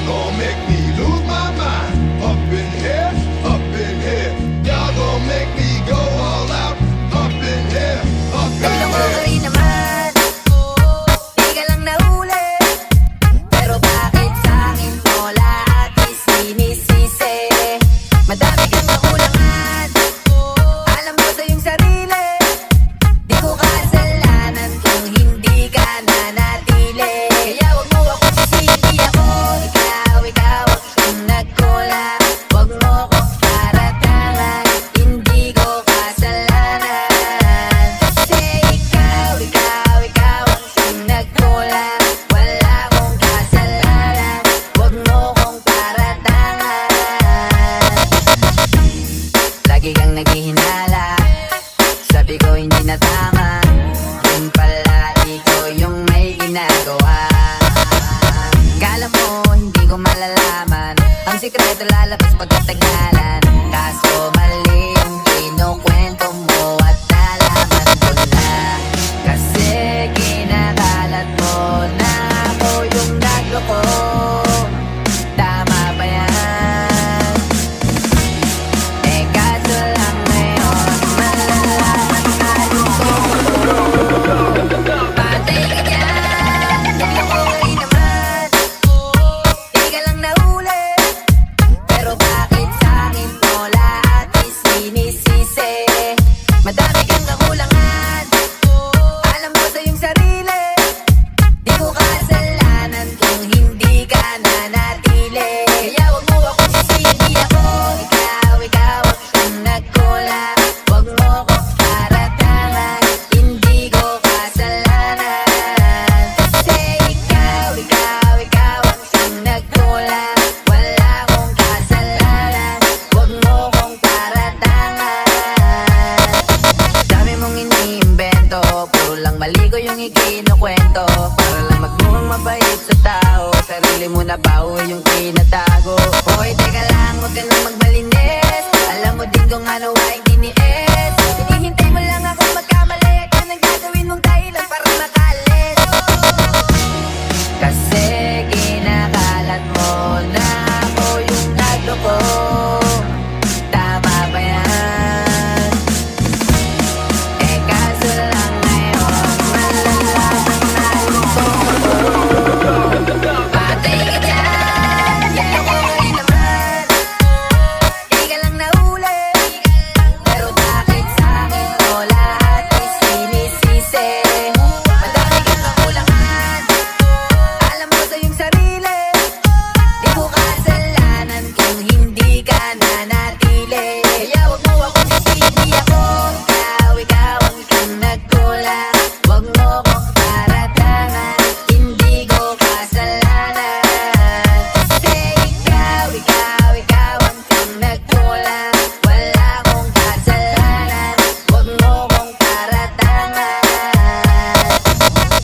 Y'all gon' make me lose my mind. Up in here, up in here. Y'all gon' make me go all out. Up in here, up in Tignan mo here. ka rin naman, di ka lang nahuli. Pero bakit sa'kin mo lahat isinisisi? Madami kang kakulangan, alam mo sa iyong sarili. Di ko kasalanan kung hindi ka nanatili. Kaya wag mo ako sisisi ako. Ikaw ang nagkulang. Wag mo kong paratangan, hindi ko kasalanan. Kasi ikaw ang siyang nagkulang. Wala akong kasalanan, wag mo kong paratangan. Lagi kang naghihinala, sabi ko hindi na tama. Yun pala ikaw yung may ginagawa. Kala mo hindi ko malalaman, ang sikreto lalabas pagkatagalan. Kaso mali yung kinukwento mo at nalaman ko na. Kasi kinakalat mo na ako yung nagloko. Tama ba yan? Eh kaso lang ngayon malalaman natin ko. Patay ka dyan, tignan mo ka rin naman. Di ka lang nahuli, pero bakit sa'kin mo lahat isinisisi? Madami kang kakulangan, alam mo sa iyong sarili. Di ko kasalanan kung hindi ka nanatili. Kaya wag mo ako sisisi ako. Ikaw ang nagkulang. Wag mo ko paratangan, hindi ko kasalanan. Kasi ikaw ang siyang nagkulang. Wala akong kasalanan, wag mo kong paratangan. Dami mong iniimbento, puro lang mali ko yung ikinukwento. Para lang magmukhang mabait sa tao, sarili mo na bago yung tinatago. Hoy, teka lang, huwag ka nang magmalinis. Alam mo din kung ano ay tiniis. Hinihintay mo lang ako magkamali, kung ang gagawin mong tayo